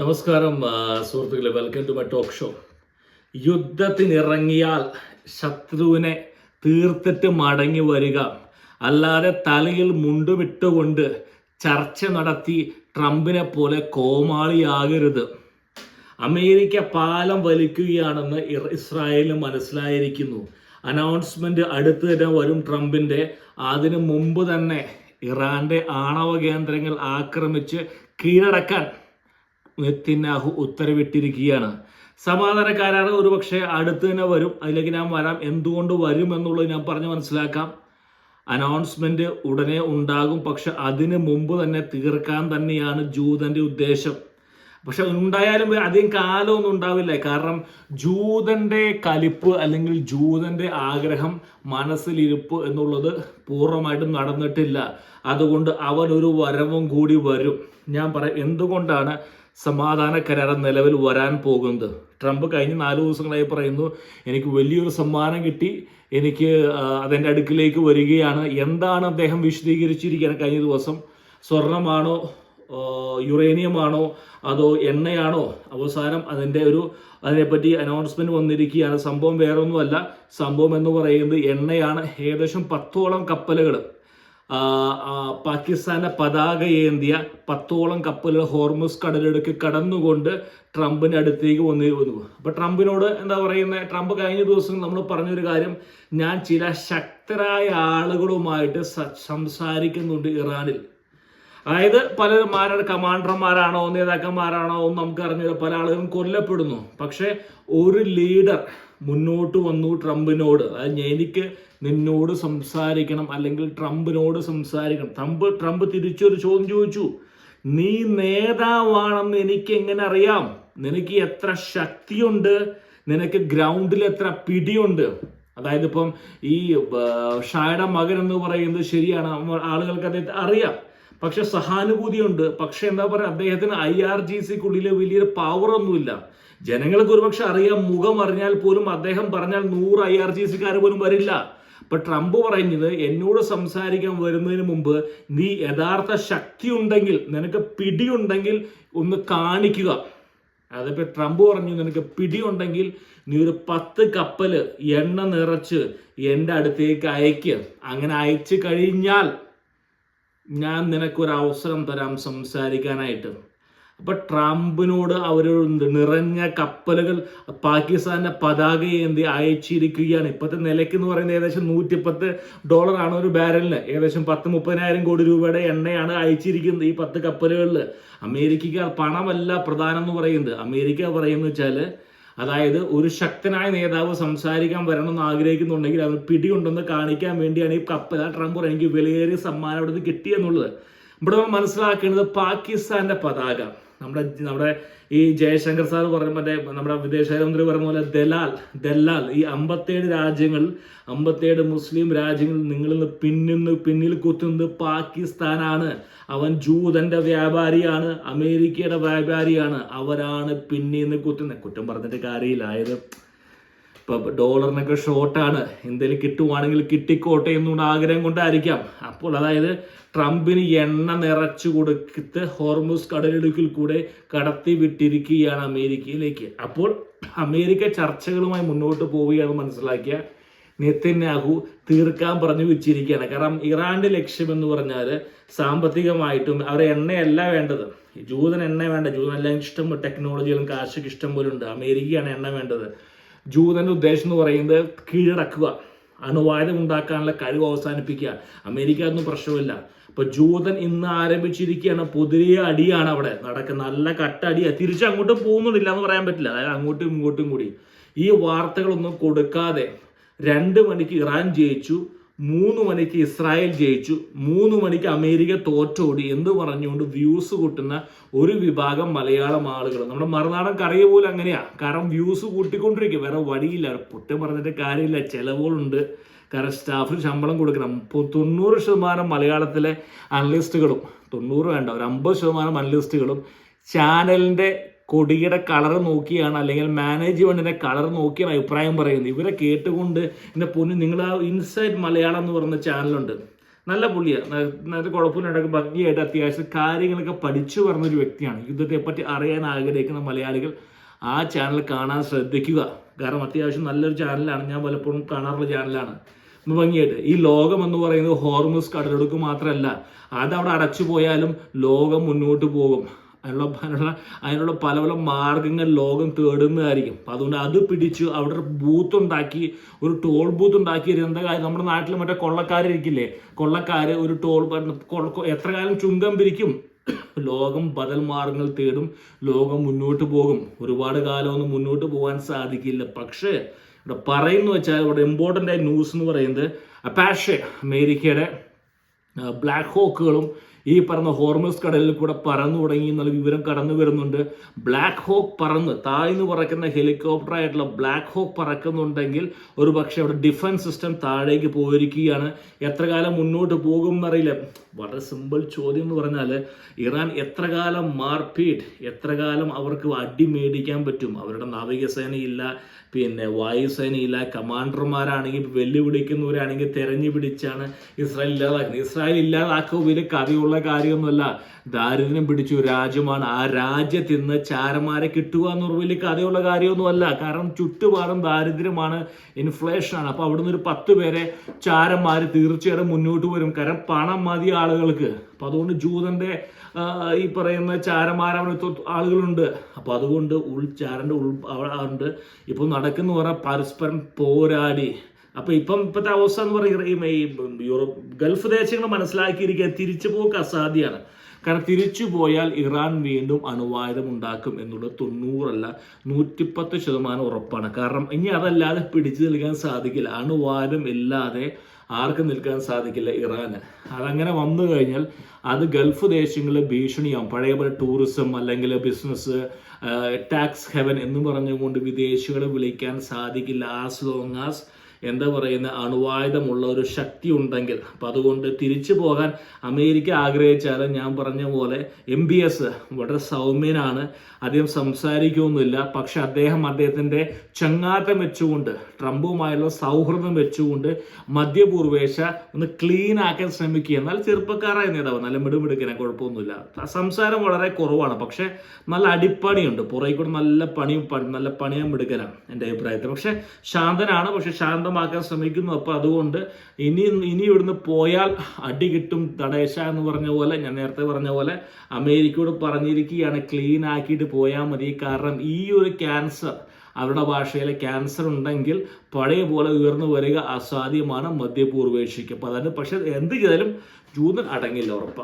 നമസ്കാരം സുഹൃത്തുക്കളെ, welcome to my talk show. യുദ്ധത്തിനിറങ്ങിയാൽ ശത്രുവിനെ തീർത്തിട്ട് മടങ്ങി വരിക, അല്ലാതെ തലയിൽ മുണ്ടുമിട്ടുകൊണ്ട് ചർച്ച നടത്തി ട്രംപിനെ പോലെ കോമാളിയാകരുത്. അമേരിക്ക പാലം വലിക്കുകയാണെന്ന് ഇസ്രായേലിന് മനസ്സിലായിരിക്കുന്നു. അനൗൺസ്മെന്റ് അടുത്ത് തന്നെ വരും ട്രംപിന്റെ. അതിനു മുമ്പ് തന്നെ ഇറാന്റെ ആണവ കേന്ദ്രങ്ങൾ ആക്രമിച്ച് കീഴടക്കാൻ നെതന്യാഹു ഉത്തരവിട്ടിരിക്കുകയാണ്. സമാധാന കരാർ ഒരുപക്ഷെ അടുത്ത് തന്നെ വരും. അതിലേക്ക് ഞാൻ വരാം. എന്തുകൊണ്ട് വരും എന്നുള്ളത് ഞാൻ പറഞ്ഞ് മനസ്സിലാക്കാം. അനൗൺസ്മെന്റ് ഉടനെ ഉണ്ടാകും, പക്ഷെ അതിന് മുമ്പ് തന്നെ തീർക്കാൻ തന്നെയാണ് ജൂതന്റെ ഉദ്ദേശം. പക്ഷെ ഉണ്ടായാലും അധികം കാലമൊന്നും ഉണ്ടാവില്ല. കാരണം ജൂതന്റെ കലിപ്പ് അല്ലെങ്കിൽ ജൂതന്റെ ആഗ്രഹം, മനസ്സിലിരിപ്പ് എന്നുള്ളത് പൂർണ്ണമായിട്ടും നടന്നിട്ടില്ല. അതുകൊണ്ട് അവൻ ഒരു വരവും കൂടി വരും. ഞാൻ പറയാം എന്തുകൊണ്ടാണ് സമാധാന കരാർ നിലവിൽ വരാൻ പോകുന്നത്. ട്രംപ് കഴിഞ്ഞ 4 ദിവസങ്ങളായി പറയുന്നു, എനിക്ക് വലിയൊരു സമ്മാനം കിട്ടി, എനിക്ക് അതെൻ്റെ അടുക്കിലേക്ക് വരികയാണ്. എന്താണ് അദ്ദേഹം വിശദീകരിച്ചിരിക്കുകയാണ് കഴിഞ്ഞ ദിവസം? സ്വർണമാണോ, യുറേനിയമാണോ, അതോ എണ്ണയാണോ? അവസാനം അതിനെപ്പറ്റി അനൗൺസ്മെന്റ് വന്നിരിക്കുകയാണ്. സംഭവം വേറെ ഒന്നുമല്ല. സംഭവം എന്ന് പറയുന്നത് എണ്ണയാണ്. ഏകദേശം 10ഓളം കപ്പലുകൾ, പാകിസ്ഥാന്റെ പതാക ഏന്തിയ 10ഓളം കപ്പലുകൾ ഹോർമുസ് കടലിടുക്ക് കടന്നുകൊണ്ട് ട്രംപിന്റെ അടുത്തേക്ക് വന്നിരുന്നു. അപ്പൊ ട്രംപിനോട് എന്താ പറയുന്നത്? ട്രംപ് കഴിഞ്ഞ ദിവസം നമ്മൾ പറഞ്ഞൊരു കാര്യം, ഞാൻ ചില ശക്തരായ ആളുകളുമായിട്ട് സംസാരിക്കുന്നുണ്ട് ഇറാനിൽ. അതായത് പലരും കമാൻഡർമാരാണോ നേതാക്കന്മാരാണോ ഒന്നും നമുക്ക് അറിഞ്ഞില്ല. പല ആളുകളും കൊല്ലപ്പെടുന്നു. പക്ഷെ ഒരു ലീഡർ മുന്നോട്ട് വന്നു ട്രംപിനോട്, അതായത് എനിക്ക് നിന്നോട് സംസാരിക്കണം, അല്ലെങ്കിൽ ട്രംപിനോട് സംസാരിക്കണം. ട്രംപ് തിരിച്ചൊരു ചോദ്യം ചോദിച്ചു, നീ നേതാവാണെന്ന് എനിക്ക് എങ്ങനെ അറിയാം? നിനക്ക് എത്ര ശക്തിയുണ്ട്? നിനക്ക് ഗ്രൗണ്ടിൽ എത്ര പിടിയുണ്ട്? അതായത് ഇപ്പം ഈ ഷായുടെ മകൻ എന്ന് പറയുന്നത് ശരിയാണ്, ആളുകൾക്ക് അദ്ദേഹത്തെ അറിയാം, പക്ഷെ സഹാനുഭൂതിയുണ്ട്. പക്ഷെ എന്താ പറയുക, അദ്ദേഹത്തിന് IRGCക്കുള്ളിൽ വലിയൊരു പവർ ഒന്നുമില്ല. ജനങ്ങൾക്ക് ഒരുപക്ഷെ അറിയാം, മുഖം അറിഞ്ഞാൽ പോലും അദ്ദേഹം പറഞ്ഞാൽ 100 IRGCക്കാർ പോലും വരില്ല. അപ്പൊ ട്രംപ് പറയുന്നത്, എന്നോട് സംസാരിക്കാൻ വരുന്നതിന് മുമ്പ് നീ യഥാർത്ഥ ശക്തി ഉണ്ടെങ്കിൽ, നിനക്ക് പിടിയുണ്ടെങ്കിൽ ഒന്ന് കാണിക്കുക. അതിപ്പോ ട്രംപ് പറഞ്ഞു, നിനക്ക് പിടിയുണ്ടെങ്കിൽ നീ ഒരു 10 കപ്പല് എണ്ണ നിറച്ച് എൻ്റെ അടുത്തേക്ക് അയക്ക്. അങ്ങനെ അയച്ചു കഴിഞ്ഞാൽ ഞാൻ നിനക്കൊരു അവസരം തരാം സംസാരിക്കാനായിട്ട്. അപ്പൊ ട്രംപിനോട് അവർ നിറഞ്ഞ കപ്പലുകൾ പാകിസ്ഥാന്റെ പതാക ഏന്തി അയച്ചിരിക്കുകയാണ്. ഇപ്പോഴത്തെ നിലയ്ക്ക് എന്ന് പറയുന്നത് ഏകദേശം $110 ഒരു ബാരലിന്. ഏകദേശം 10-30,000 കോടി രൂപയുടെ എണ്ണയാണ് അയച്ചിരിക്കുന്നത് ഈ 10 കപ്പലുകളിൽ. അമേരിക്കയ്ക്ക് പണമല്ല പ്രധാനം എന്ന് പറയുന്നത്. അമേരിക്ക പറയുന്നത് വെച്ചാൽ, അതായത് ഒരു ശക്തനായ നേതാവ് സംസാരിക്കാൻ വരണമെന്ന് ആഗ്രഹിക്കുന്നുണ്ടെങ്കിൽ അവന് പിടിയുണ്ടെന്ന് കാണിക്കാൻ വേണ്ടിയാണ് ഈ കപ്പൽ. ട്രംപ് എനിക്ക് വിലയേറിയ സമ്മാനം അവിടെ നിന്ന് കിട്ടിയെന്നുള്ളത്. ഇവിടെ നമ്മൾ മനസ്സിലാക്കേണ്ടത് പാകിസ്ഥാന്റെ പതാക, നമ്മുടെ ഈ ജയശങ്കർ സാർ പറഞ്ഞ നമ്മുടെ വിദേശകാര്യമന്ത്രി പറഞ്ഞ പോലെ ദലാൽ ഈ 57 രാജ്യങ്ങൾ, 57 മുസ്ലിം രാജ്യങ്ങൾ നിങ്ങളിൽ പിന്നിൽ കുത്തുന്നത് പാകിസ്ഥാനാണ്. അവൻ ജൂതന്റെ വ്യാപാരിയാണ്, അമേരിക്കയുടെ വ്യാപാരിയാണ്. അവരാണ് പിന്നിൽ കുത്തുന്നത്. കുറ്റം പറഞ്ഞിട്ട് കാര്യമില്ല. അതായത് ഇപ്പൊ ഡോളറിനൊക്കെ ഷോർട്ടാണ്, എന്തെങ്കിലും കിട്ടുവാണെങ്കിൽ കിട്ടിക്കോട്ടെ എന്നുള്ള ആഗ്രഹം കൊണ്ടായിരിക്കാം. അപ്പോൾ അതായത് ട്രംപിന് എണ്ണ നിറച്ചു കൊടുത്ത് ഹോർമുസ് കടലിടുക്കിൽ കൂടെ കടത്തി വിട്ടിരിക്കുകയാണ് അമേരിക്കയിലേക്ക്. അപ്പോൾ അമേരിക്ക ചർച്ചകളുമായി മുന്നോട്ട് പോവുകയാണെന്ന് മനസ്സിലാക്കിയ നെതന്യാഹു തീർക്കാൻ പറഞ്ഞു വെച്ചിരിക്കുകയാണ്. കാരണം ഇറാന്റെ ലക്ഷ്യം എന്ന് പറഞ്ഞാൽ സാമ്പത്തികമായിട്ടും അവരെ എണ്ണയല്ല വേണ്ടത്. ജൂതൻ എണ്ണ വേണ്ട. ജൂതനെല്ലാം ഇഷ്ടം ടെക്നോളജികളും കാശൊക്കെ ഇഷ്ടം പോലെ ഉണ്ട്. അമേരിക്കയാണ് എണ്ണ വേണ്ടത്. ജൂതന്റെ ഉദ്ദേശം എന്ന് പറയുന്നത് കീഴടക്കുക, അണുവായുധം ഉണ്ടാക്കാനുള്ള കഴിവ് അവസാനിപ്പിക്കുക. അമേരിക്ക അതൊന്നും പ്രശ്നമില്ല. അപ്പൊ ജൂതൻ ഇന്ന് ആരംഭിച്ചിരിക്കുകയാണ്. പുതിയ അടിയാണ് അവിടെ നടക്കുന്നത്. നല്ല കട്ടടിയാണ്. തിരിച്ചങ്ങോട്ട് പോകുന്നില്ല എന്ന് പറയാൻ പറ്റില്ല. അതായത് അങ്ങോട്ടും ഇങ്ങോട്ടും കൂടി ഈ വാർത്തകളൊന്നും കൊടുക്കാതെ 2 മണിക്ക് ഇറാൻ ജയിച്ചു, 3 മണിക്ക് ഇസ്രായേൽ ജയിച്ചു, 3 മണിക്ക് അമേരിക്ക തോറ്റോടി എന്ന് പറഞ്ഞുകൊണ്ട് വ്യൂസ് കൂട്ടുന്ന ഒരു വിഭാഗം മലയാളം ആളുകൾ. നമ്മുടെ മറുനാടൻ കറിയ പോലും അങ്ങനെയാ. കാരണം വ്യൂസ് കൂട്ടിക്കൊണ്ടിരിക്കും, വേറെ വഴിയില്ല. കുറ്റം പറഞ്ഞിട്ട് കാര്യമില്ല, ചെലവുകളുണ്ട്. കാരണം സ്റ്റാഫിന് ശമ്പളം കൊടുക്കണം. 90% മലയാളത്തിലെ അനലിസ്റ്റുകളും, 90 വേണ്ട, ഒരു 50% അനലിസ്റ്റുകളും ചാനലിന്റെ കൊടിയുടെ കളർ നോക്കിയാണ്, അല്ലെങ്കിൽ മാനേജ്മെന്റിന്റെ കളർ നോക്കിയാണ് അഭിപ്രായം പറയുന്നത്. ഇവരെ കേട്ടുകൊണ്ട് എൻ്റെ പൊന്നു, നിങ്ങൾ ആ ഇൻസൈഡ് മലയാളം എന്ന് പറയുന്ന ചാനലുണ്ട്, നല്ല പുള്ളിയാണ്, നല്ല കുഴപ്പമില്ലാണ്ടൊക്കെ ഭംഗിയായിട്ട് അത്യാവശ്യം കാര്യങ്ങളൊക്കെ പഠിച്ചു പറഞ്ഞൊരു വ്യക്തിയാണ്. യുദ്ധത്തെപ്പറ്റി അറിയാൻ ആഗ്രഹിക്കുന്ന മലയാളികൾ ആ ചാനൽ കാണാൻ ശ്രദ്ധിക്കുക. കാരണം അത്യാവശ്യം നല്ലൊരു ചാനലാണ്, ഞാൻ പലപ്പോഴും കാണാറുള്ള ചാനലാണ്. ഭംഗിയായിട്ട് ഈ ലോകം എന്ന് പറയുന്നത് ഹോർമുസ് കടലിടുക്ക് മാത്രമല്ല, അതവിടെ അടച്ചു പോയാലും ലോകം മുന്നോട്ട് പോകും. അതിനുള്ള പല പല മാർഗങ്ങൾ ലോകം തേടുന്നതായിരിക്കും. അപ്പം അതുകൊണ്ട് അത് പിടിച്ച് അവിടെ ഒരു ബൂത്ത് ഉണ്ടാക്കി, ഒരു ടോൾ ബൂത്ത് ഉണ്ടാക്കി. എന്താ കാര്യം, നമ്മുടെ നാട്ടിൽ മറ്റേ കൊള്ളക്കാരിരിക്കില്ലേ, കൊള്ളക്കാര് ഒരു ടോൾ എത്ര കാലം ചുങ്കം പിരിക്കും. ലോകം ബദൽ മാർഗങ്ങൾ തേടും, ലോകം മുന്നോട്ട് പോകും. ഒരുപാട് കാലമൊന്നും മുന്നോട്ട് പോകാൻ സാധിക്കില്ല. പക്ഷേ ഇവിടെ പറയുന്നു വെച്ചാൽ ഇവിടെ ഇമ്പോർട്ടൻ്റ് ആയ ന്യൂസ് എന്ന് പറയുന്നത് അപ്പാഷെ അമേരിക്കയുടെ ബ്ലാക്ക് ഹോക്കുകളും ഈ പറഞ്ഞ ഹോർമസ് കടലിൽ കൂടെ പറന്നു തുടങ്ങി എന്നുള്ള വിവരം കടന്നു വരുന്നുണ്ട്. ബ്ലാക്ക് ഹോക്ക് പറന്ന് താഴ്ന്നു പറക്കുന്ന ഹെലികോപ്റ്റർ ആയിട്ടുള്ള ബ്ലാക്ക് ഹോക്ക് പറക്കുന്നുണ്ടെങ്കിൽ ഒരു പക്ഷേ അവിടെ ഡിഫൻസ് സിസ്റ്റം താഴേക്ക് പോയിരിക്കുകയാണ്. എത്ര കാലം മുന്നോട്ട് പോകും എന്നറിയില്ല. വളരെ സിമ്പിൾ ചോദ്യം എന്ന് പറഞ്ഞാൽ ഇറാൻ എത്ര കാലം മാർപീറ്റ്, എത്ര കാലം അവർക്ക് അടി മേടിക്കാൻ പറ്റും? അവരുടെ നാവികസേനയില്ല, പിന്നെ വായുസേനയില്ല, കമാൻഡർമാരാണെങ്കിൽ വെല്ലുവിളിക്കുന്നവരാണെങ്കിൽ തെരഞ്ഞു പിടിച്ചാണ് ഇസ്രായേൽ ഇല്ലാതാക്കുന്നത്. ഇസ്രായേൽ ഇല്ലാതാക്കുക വലിയ കഥയുള്ള കാര്യമൊന്നുമല്ല. ദാരിദ്ര്യം പിടിച്ച ഒരു രാജ്യമാണ്. ആ രാജ്യത്ത് നിന്ന് ചാരന്മാരെ കിട്ടുക എന്നൊരു വലിയ കഥയുള്ള കാര്യമൊന്നുമല്ല. കാരണം ചുറ്റുപാടും ദാരിദ്ര്യമാണ്, ഇൻഫ്ലേഷനാണ്. അപ്പോൾ അവിടുന്ന് ഒരു 10 പേരെ ചാരന്മാർ തീർച്ചയായിട്ടും മുന്നോട്ട് വരും. കാരണം പണം മതി ആളുകൾക്ക്. അപ്പം അതുകൊണ്ട് ജൂതന്റെ ഈ പറയുന്ന ചാരന്മാരവിടെ ആളുകളുണ്ട്. അപ്പോൾ അതുകൊണ്ട് ചാരൻ്റെ ഉണ്ട്. ഇപ്പോൾ നടക്കുന്ന പറഞ്ഞാൽ പരസ്പരം പോരാടി. അപ്പോൾ ഇപ്പോഴത്തെ അവസ്ഥ എന്ന് പറയുന്നത് ഈ യൂറോപ്പ് ഗൾഫ് ദേശങ്ങൾ മനസ്സിലാക്കിയിരിക്കുക, തിരിച്ചു പോക്ക് അസാധ്യമാണ്. കാരണം തിരിച്ചു പോയാൽ ഇറാൻ വീണ്ടും അണുവായുധം ഉണ്ടാക്കും എന്നുള്ളത് 90 110% ഉറപ്പാണ്. കാരണം ഇനി അതല്ലാതെ പിടിച്ചു നിൽക്കാൻ സാധിക്കില്ല. അണുവായുധം ഇല്ലാതെ ആർക്കും നിൽക്കാൻ സാധിക്കില്ല ഇറാന്. അതങ്ങനെ വന്നു കഴിഞ്ഞാൽ അത് ഗൾഫ് ദേശങ്ങളിൽ ഭീഷണിയാവും. പഴയ പോലെ ടൂറിസം അല്ലെങ്കിൽ ബിസിനസ്, ടാക്സ് ഹെവൻ എന്ന് പറഞ്ഞുകൊണ്ട് വിദേശികളെ വിളിക്കാൻ സാധിക്കില്ല. ആസ് ലോങ് ആസ് എന്താ പറയുന്ന അണുവായുധമുള്ള ഒരു ശക്തി ഉണ്ടെങ്കിൽ. അപ്പം അതുകൊണ്ട് തിരിച്ചു പോകാൻ അമേരിക്ക ആഗ്രഹിച്ചാലും ഞാൻ പറഞ്ഞ പോലെ MBS വളരെ സൗമ്യനാണ്, അധികം സംസാരിക്കുകയൊന്നുമില്ല. പക്ഷെ അദ്ദേഹത്തിൻ്റെ ചങ്ങാത്തം വെച്ചുകൊണ്ട്, ട്രംപുമായുള്ള സൗഹൃദം വെച്ചുകൊണ്ട് മധ്യപൂർവേഷ്യ ഒന്ന് ക്ലീൻ ആക്കാൻ ശ്രമിക്കുക. എന്നാൽ ചെറുപ്പക്കാരായ നേതാവ്, നല്ല മിടുമിടുക്കനെ, കുഴപ്പമൊന്നുമില്ല. സംസാരം വളരെ കുറവാണ്, പക്ഷെ നല്ല അടിപ്പണിയുണ്ട്. പുറകെ കൂടെ നല്ല പണിയാൻ മിടുക്കനാണ് എൻ്റെ അഭിപ്രായത്തിൽ. പക്ഷെ ശാന്തനാണ്, പക്ഷെ ശാന്തമാക്കാൻ ശ്രമിക്കുന്നു. അപ്പോൾ അതുകൊണ്ട് ഇനി ഇവിടുന്ന് പോയാൽ അടി കിട്ടും. തടേശ എന്ന് പറഞ്ഞ പോലെ, ഞാൻ നേരത്തെ പറഞ്ഞ പോലെ അമേരിക്കയോട് പറഞ്ഞിരിക്കുകയാണ്, ക്ലീൻ ആക്കിയിട്ട് പോയാൽ മതി. കാരണം ഈ ഒരു ക്യാൻസർ, അവരുടെ ഭാഷയിലെ ക്യാൻസർ ഉണ്ടെങ്കിൽ പഴയ പോലെ ഉയർന്നു വരിക അസാധ്യമാണ് മധ്യപൂർവേഷ്യക്ക്. അപ്പോൾ അതാണ്. പക്ഷെ എന്ത് ചെയ്താലും ജൂതൻ അടങ്ങില്ല, ഉറപ്പാണ്.